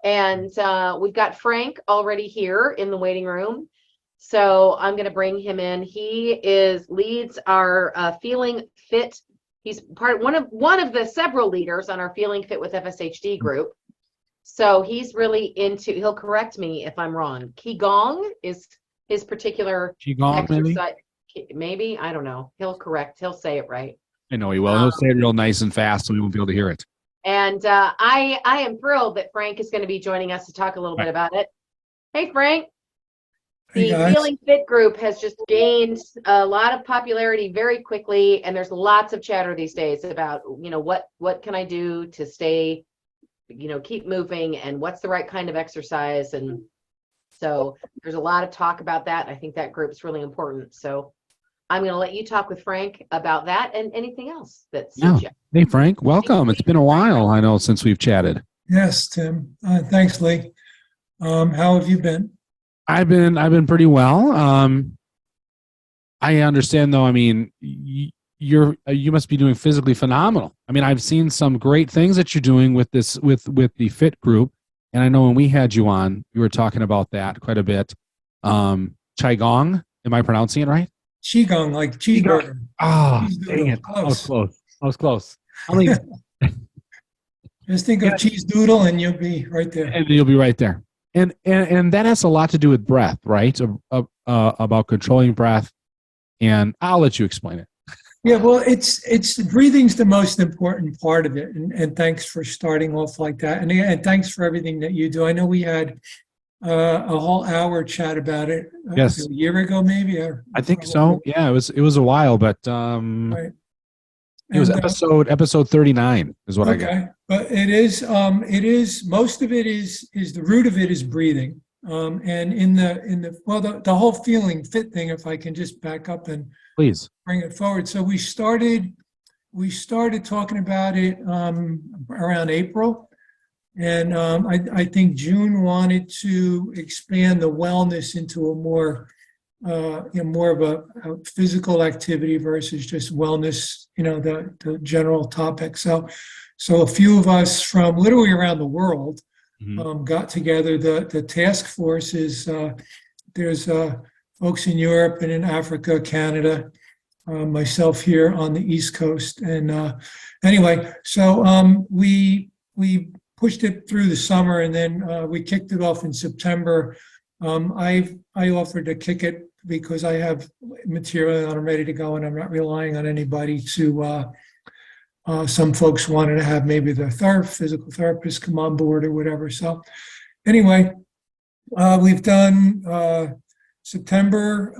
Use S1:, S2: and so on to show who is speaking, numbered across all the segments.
S1: And we've got Frank already here in the waiting room. So I'm going to bring him in. He leads our Feeling Fit. He's one of the several leaders on our Feeling Fit with FSHD group. So he's really he'll correct me if I'm wrong. Qigong is his particular exercise. Maybe, I don't know. He'll say it right.
S2: I know he will. He'll say it real nice and fast so we won't be able to hear it.
S1: And I am thrilled that Frank is going to be joining us to talk a little bit about it. Hey, Frank. The Feeling Fit group has just gained a lot of popularity very quickly, and there's lots of chatter these days about, what can I do to stay, keep moving, and what's the right kind of exercise. And so there's a lot of talk about that. I think that group's really important. So I'm going to let you talk with Frank about that and anything else that's
S2: Hey, Frank, welcome. It's been a while, I know, since we've chatted.
S3: Yes, Tim. Thanks, Lee. How have you been?
S2: I've been pretty well. I understand, though. I mean, you must be doing physically phenomenal. I mean, I've seen some great things that you're doing with this with the Fit group, and I know when we had you on, you were talking about that quite a bit. Qigong, am I pronouncing it right?
S3: Qigong, like cheeseburger.
S2: Oh, dang it! I was close. I mean,
S3: just think of cheese doodle, and you'll be right there.
S2: And you'll be right there. And that has a lot to do with breath, right? About controlling breath. And I'll let you explain it.
S3: Yeah, well, it's breathing's the most important part of it. And thanks for starting off like that. And thanks for everything that you do. I know we had a whole hour chat about it.
S2: Yes.
S3: A year ago, maybe.
S2: I think so. Yeah, it was a while, but
S3: right.
S2: It was episode 39 is what I got.
S3: But it is most of it is the root of it is breathing. And in the whole Feeling Fit thing, if I can just back up and
S2: please
S3: bring it forward. So we started talking about it around April. And I think June wanted to expand the wellness into a more of a physical activity versus just wellness, the general topic. So a few of us from literally around the world got together. The task force is there's folks in Europe and in Africa, Canada, myself here on the East Coast. And anyway, so we pushed it through the summer, and then we kicked it off in September. I offered to kick it because I have material and I'm ready to go, and I'm not relying on anybody to. Some folks wanted to have maybe the physical therapist come on board or whatever. So anyway, we've done September,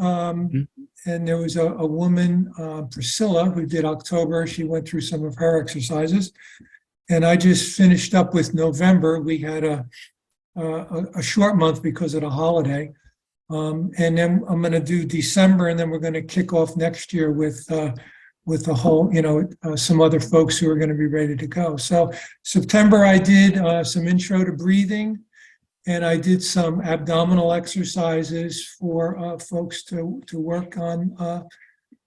S3: and there was a woman, Priscilla, who did October. She went through some of her exercises, and I just finished up with November. We had a short month because of the holiday. And then I'm going to do December, and then we're going to kick off next year with the whole, some other folks who are going to be ready to go. So September, I did some intro to breathing, and I did some abdominal exercises for folks to work on.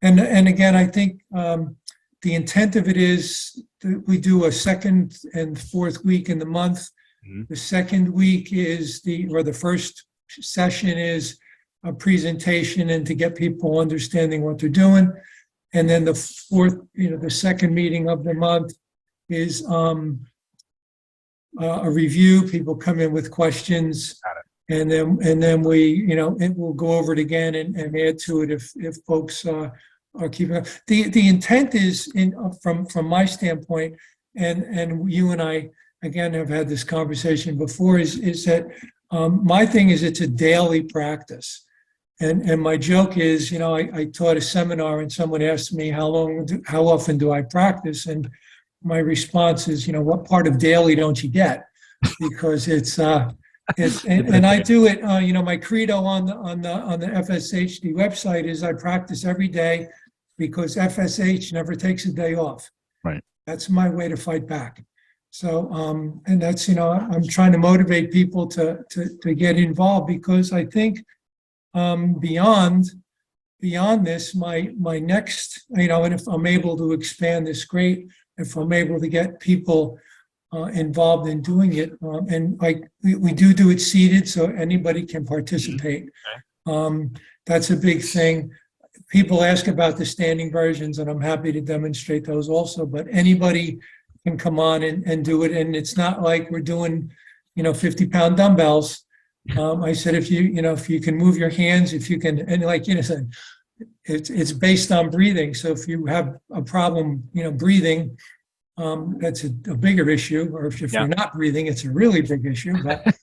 S3: And again, I think the intent of it is that we do a second and fourth week in the month. Mm-hmm. The second week is the first session is a presentation and to get people understanding what they're doing. And then the fourth, the second meeting of the month is a review. People come in with questions, and then we, it will go over it again and add to it if folks are keeping up. The intent is from my standpoint, and you and I again have had this conversation before, is that my thing is it's a daily practice. And my joke is, I taught a seminar and someone asked me how often do I practice? And my response is, what part of daily don't you get? Because it's and I do it, my credo on the FSHD website is I practice every day because FSH never takes a day off.
S2: Right. That's
S3: my way to fight back. So, and that's, I'm trying to motivate people to get involved, because I think beyond this, my next, and if I'm able to expand this, great. If I'm able to get people involved in doing it. And like we do it seated so anybody can participate. That's a big thing. People ask about the standing versions, and I'm happy to demonstrate those also, but anybody can come on and do it. And it's not like we're doing, 50-pound dumbbells. I said, if you can move your hands, if you can, and like said, it's based on breathing. So if you have a problem, breathing, that's a bigger issue. Or if you're not breathing, it's a really big issue. But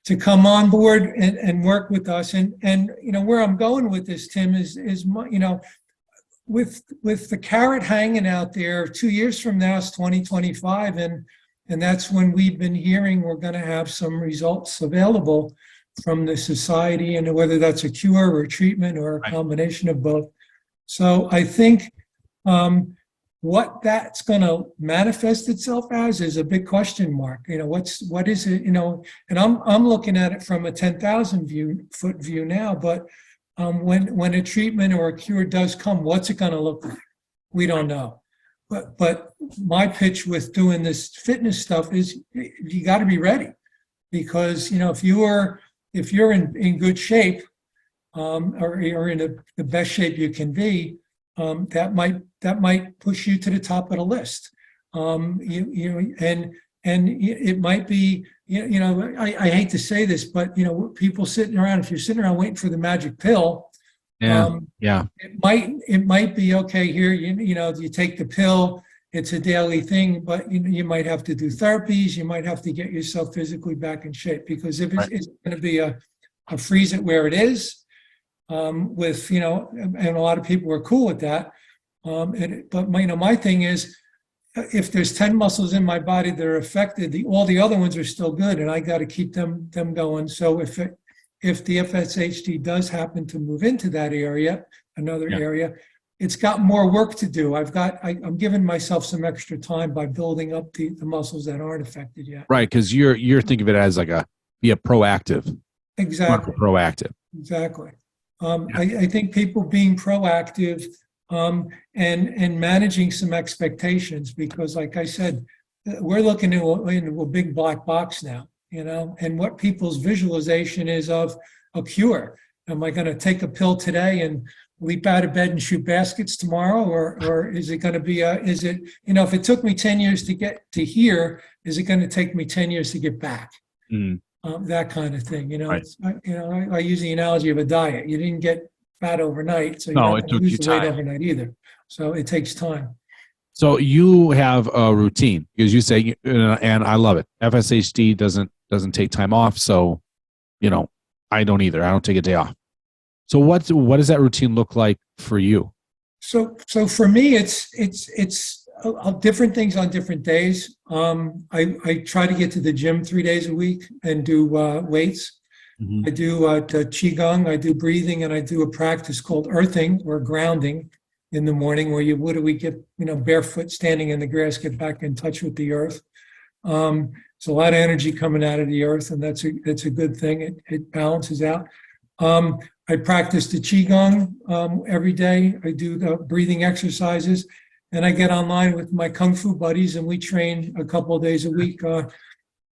S3: to come on board and work with us, and where I'm going with this, Tim, is with the carrot hanging out there. 2 years from now is 2025, and that's when we've been hearing we're going to have some results available from the society, and whether that's a cure or a treatment or a combination of both. So I think what that's going to manifest itself as is a big question mark. What is it? And I'm looking at it from a 10,000-foot view now. But when a treatment or a cure does come, what's it going to look like? We don't know. But my pitch with doing this fitness stuff is you got to be ready, because if you're in good shape, or you're in the best shape you can be, that might push you to the top of the list. And it might be, I hate to say this, but people sitting around, if you're sitting around waiting for the magic pill, it might be okay here. You take the pill, it's a daily thing, but you might have to do therapies. You might have to get yourself physically back in shape, because if it's going to be a freeze it where it is, with and a lot of people are cool with that. But my thing is, if there's 10 muscles in my body that are affected, all the other ones are still good, and I got to keep them going. So if the FSHD does happen to move into that area, another area, it's got more work to do. I'm giving myself some extra time by building up the muscles that aren't affected yet.
S2: Right, because you're thinking of it as be a proactive.
S3: Exactly.
S2: Proactive.
S3: Exactly. I think people being proactive and managing some expectations, because like I said, we're looking into a big black box now, and what people's visualization is of a cure. Am I going to take a pill today and leap out of bed and shoot baskets tomorrow? Or is it going to be if it took me 10 years to get to here, is it going to take me 10 years to get back? That kind of thing,
S2: Right.
S3: I use the analogy of a diet. You didn't get fat overnight, so you
S2: No,
S3: don't
S2: it took
S3: lose
S2: you
S3: the weight
S2: time.
S3: overnight either. So it takes time.
S2: So you have a routine, because you say, and I love it. FSHD doesn't take time off, so I don't either. I don't take a day off. So what does that routine look like for you?
S3: So for me, it's different things on different days. I try to get to the gym 3 days a week and do weights.
S2: Mm-hmm.
S3: I do Qigong, I do breathing, and I do a practice called earthing or grounding in the morning, where you literally get, barefoot standing in the grass, get back in touch with the earth. It's a lot of energy coming out of the earth, and that's a good thing. It balances out. I practice the Qigong every day. I do the breathing exercises, and I get online with my Kung Fu buddies, and we train a couple of days a week.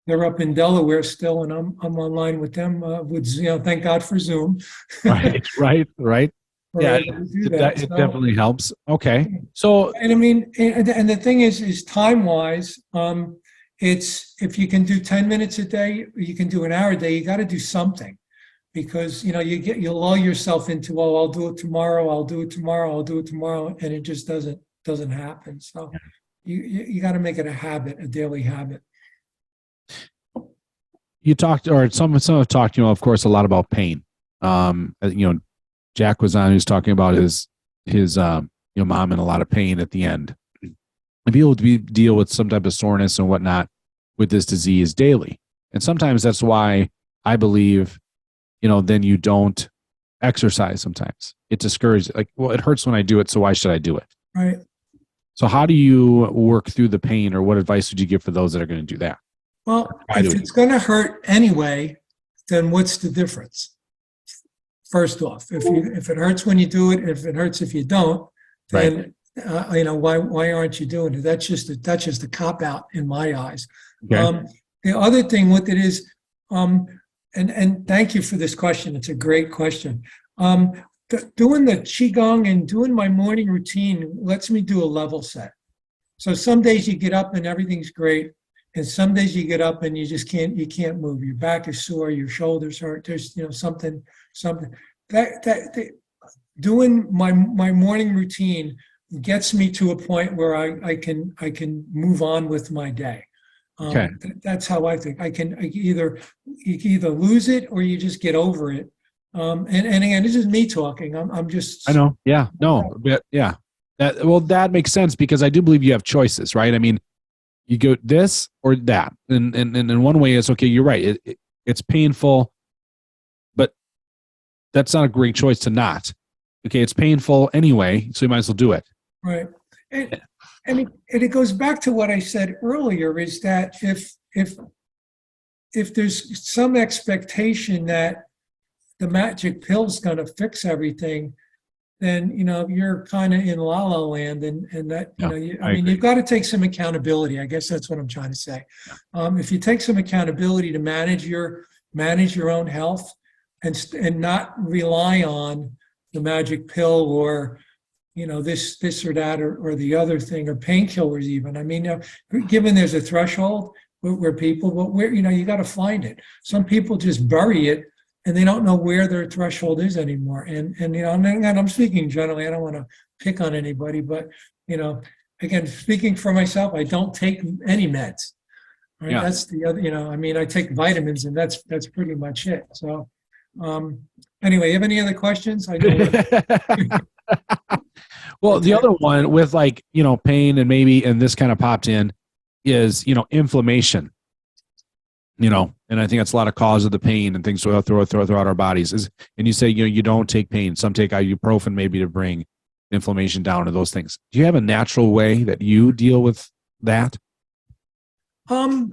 S3: They're up in Delaware still, and I'm online with them. Thank God for Zoom.
S2: Right. Yeah, it definitely helps. Okay, so
S3: and I mean, and the thing is time wise, it's if you can do 10 minutes a day, or you can do an hour a day, you got to do something, because you lull yourself into, oh, I'll do it tomorrow, and it just doesn't happen. So you got to make it a habit, a daily habit.
S2: You talked, or some have talked, of course, a lot about pain. Jack was on, who's talking about his mom in a lot of pain at the end. And people deal with some type of soreness and whatnot with this disease daily. And sometimes that's why I believe, then you don't exercise sometimes. It discourages, it hurts when I do it, so why should I do it?
S3: Right.
S2: So how do you work through the pain, or what advice would you give for those that are going to do that?
S3: Well, if it's going to hurt anyway, then what's the difference? First off, if it hurts when you do it, if it hurts if you don't, then why aren't you doing it? That's just a cop out in my eyes.
S2: Okay.
S3: The other thing with it is, and thank you for this question. It's a great question. Doing the Qigong and doing my morning routine lets me do a level set. So some days you get up and everything's great. And some days you get up and you can't move. Your back is sore, your shoulders hurt. There's, something that doing my morning routine gets me to a point where I can move on with my day.
S2: Okay.
S3: That's how I think. You either lose it or you just get over it. And again, this is me talking. I'm just.
S2: I know. Yeah. No. Yeah. That makes sense because I do believe you have choices, right? I mean, you go this or that, and in one way, it's okay. You're right. It's painful, but that's not a great choice to not. Okay, it's painful anyway, so you might as well do it.
S3: Right. And it goes back to what I said earlier, is that if there's some expectation that the magic pill's going to fix everything, then you're kind of in la la land, and that you've got to take some accountability. I guess that's what I'm trying to say. If you take some accountability to manage your own health, and not rely on the magic pill or this or that or the other thing, or painkillers even. I mean, given there's a threshold where people, but you got to find it. Some people just bury it and they don't know where their threshold is anymore. And I'm speaking generally. I don't want to pick on anybody, but again, speaking for myself, I don't take any meds. Right? Yeah. That's the other. I take vitamins, and that's pretty much it. So, anyway, you have any other questions? I know.
S2: Well, the other one with pain and this kind of popped in is, inflammation, and I think that's a lot of cause of the pain and things throughout our bodies and you say, you don't take pain. Some take ibuprofen maybe to bring inflammation down, or those things. Do you have a natural way that you deal with that?
S3: I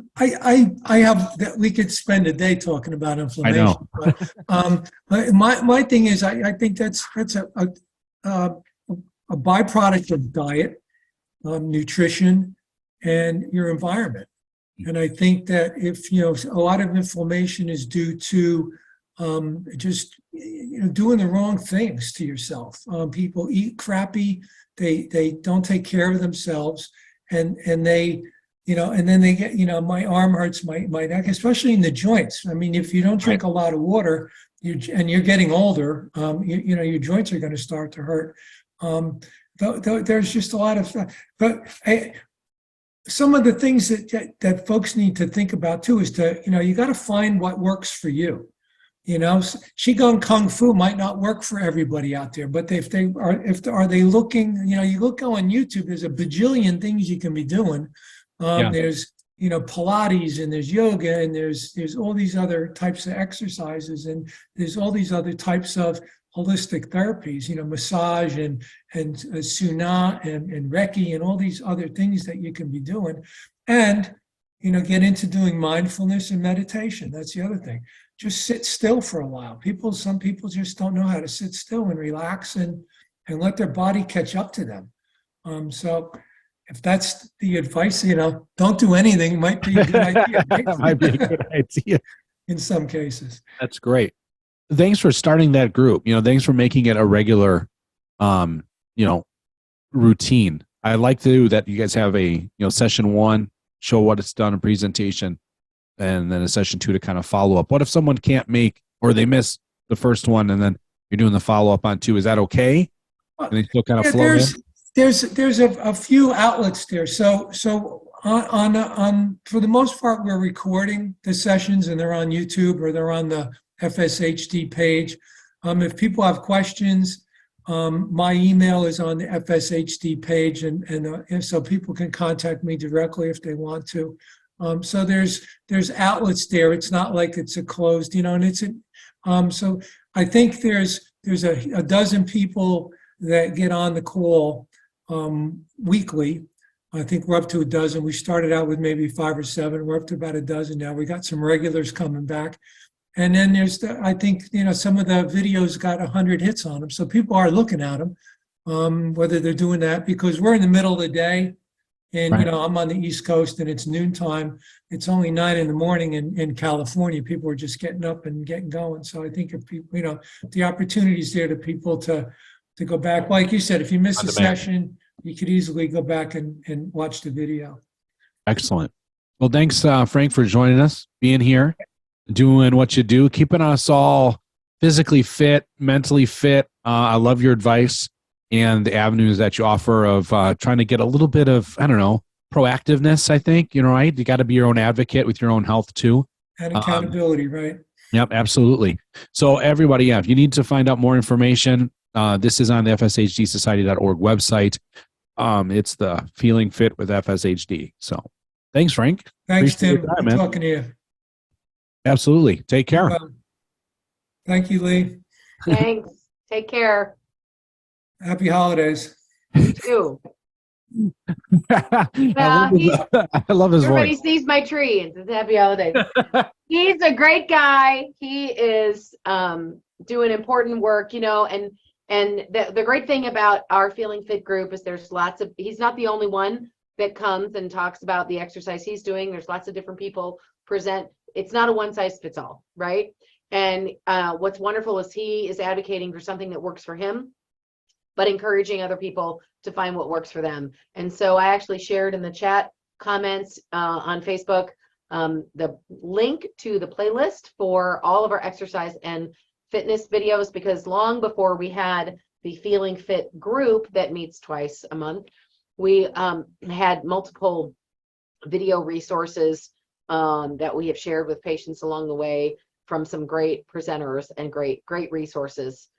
S3: have that. We could spend a day talking about inflammation. I know. But, my thing is, I think that's a byproduct of diet, nutrition, and your environment. And I think that if a lot of inflammation is due to just doing the wrong things to yourself. People eat crappy. They don't take care of themselves, and they and then they get my arm hurts, my neck, especially in the joints. I mean, if you don't drink a lot of water, and you're getting older, your joints are going to start to hurt. There's just a lot of stuff. But some of the things that folks need to think about too is you got to find what works for you. Qigong Kung Fu might not work for everybody out there, but if they looking, you go on YouTube, there's a bajillion things you can be doing. There's Pilates, and there's yoga, and there's all these other types of exercises, and there's all these other types of holistic therapies, massage and Suna and Reiki and all these other things that you can be doing. And, get into doing mindfulness and meditation. That's the other thing. Just sit still for a while. Some people just don't know how to sit still and relax and let their body catch up to them. So if that's the advice, don't do anything might be a good idea. Right?
S2: That might be a good idea.
S3: In some cases.
S2: That's great. Thanks for starting that group. Thanks for making it a regular, routine. I like that you guys have a, session 1, show what it's done, a presentation, and then a session 2 to kind of follow up. What if someone can't make, or they miss the first one, and then you're doing the follow up on 2? Is that okay? And they still kind of flow in?
S3: There's a few outlets there. So on for the most part, we're recording the sessions, and they're on YouTube or they're on the FSHD page. If people have questions, my email is on the FSHD page, and so people can contact me directly if they want to. So there's outlets there. It's not like it's a closed, and it's so I think there's a dozen people that get on the call weekly. I think we're up to a dozen. We started out with maybe 5 or 7. We're up to about a dozen now. We got some regulars coming back. And then there's I think, some of the videos got 100 hits on them. So people are looking at them. whether they're doing that, because we're in the middle of the day. And,
S2: Right.
S3: I'm on the East Coast and it's noontime. It's only 9 a.m. in California. People are just getting up and getting going. So I think if people, the opportunity is there to people to go back. Like you said, if you miss
S2: On
S3: a
S2: demand.
S3: session, you could easily go back and watch the video.
S2: Excellent. Well, thanks, Frank, for joining us, being here, doing what you do, keeping us all physically fit, mentally fit. I love your advice and the avenues that you offer of trying to get a little bit of, I don't know, proactiveness, I think, right? You got to be your own advocate with your own health too.
S3: And accountability, right?
S2: Yep, absolutely. So everybody, yeah, if you need to find out more information, this is on the FSHDsociety.org website. It's the Feeling Fit with FSHD. So thanks, Frank.
S3: Thanks,
S2: Appreciate
S3: Tim.
S2: your time,
S3: Good
S2: man.
S3: talking to you.
S2: Absolutely. Take care.
S3: Thank you, Lee.
S1: Thanks. Take care.
S3: Happy holidays.
S1: You too.
S2: I love his
S1: Everybody
S2: voice.
S1: sees my tree and says happy holidays. He's a great guy. He is doing important work, and the great thing about our Feeling Fit group is he's not the only one that comes and talks about the exercise he's doing. There's lots of different people present. It's not a one size fits all, right? And what's wonderful is he is advocating for something that works for him, but encouraging other people to find what works for them. And so I actually shared in the chat comments on Facebook the link to the playlist for all of our exercise and fitness videos, because long before we had the Feeling Fit group that meets twice a month, we had multiple video resources that we have shared with patients along the way from some great presenters and great resources.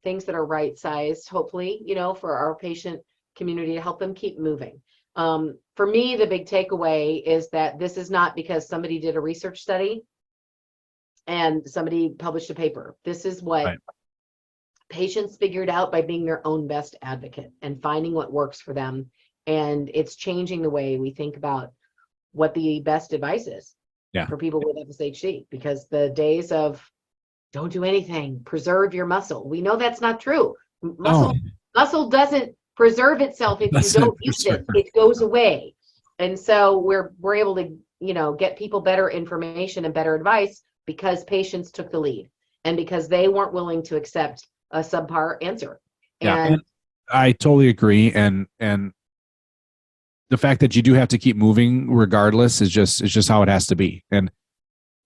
S1: Things that are right-sized, hopefully, for our patient community to help them keep moving. For me, the big takeaway is that this is not because somebody did a research study and somebody published a paper. This is what
S2: Right.
S1: patients figured out by being their own best advocate and finding what works for them. And it's changing the way we think about what the best advice is for people with FSHD, because the days of don't do anything, preserve your muscle. We know that's not true. Muscle doesn't preserve itself if you don't use it. It goes away. And so we're able to, get people better information and better advice because patients took the lead and because they weren't willing to accept a subpar answer.
S2: And I totally agree. And the fact that you do have to keep moving regardless is just how it has to be. And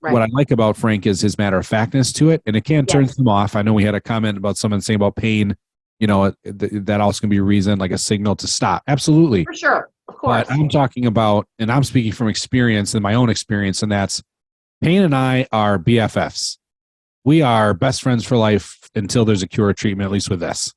S2: what I like about Frank is his matter of factness to it, and it can turn them off. I know we had a comment about someone saying about pain, that also can be a reason, like a signal to stop. Absolutely.
S1: For sure. Of course.
S2: But I'm talking about, and I'm speaking from experience and my own experience, and that's pain and I are BFFs. We are best friends for life until there's a cure or treatment, at least with this.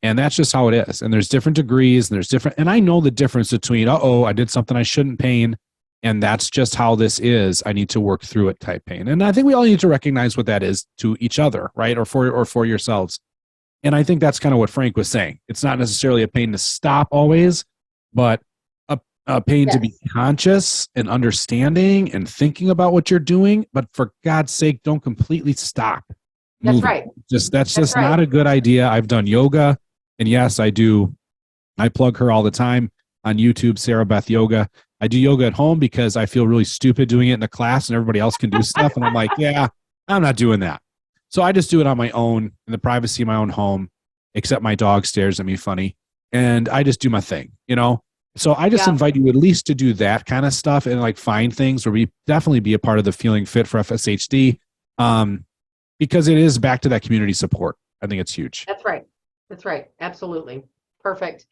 S2: And that's just how it is. And there's different degrees and I know the difference between, I did something I shouldn't, pain, and that's just how this is. I need to work through it type pain. And I think we all need to recognize what that is to each other, right? Or for yourselves. And I think that's kind of what Frank was saying. It's not necessarily a pain to stop always, but a pain to be conscious and understanding and thinking about what you're doing. But for God's sake, don't completely stop moving.
S1: That's right.
S2: That's just not a good idea. I've done yoga, and yes, I do. I plug her all the time on YouTube, Sarah Beth Yoga. I do yoga at home because I feel really stupid doing it in the class and everybody else can do stuff. And I'm like, I'm not doing that. So I just do it on my own in the privacy of my own home, except my dog stares at me funny. And I just do my thing, So I just invite you at least to do that kind of stuff and like find things where we definitely be a part of the Feeling Fit for FSHD, because it is back to that community support. I think it's huge.
S1: That's right. Absolutely. Perfect.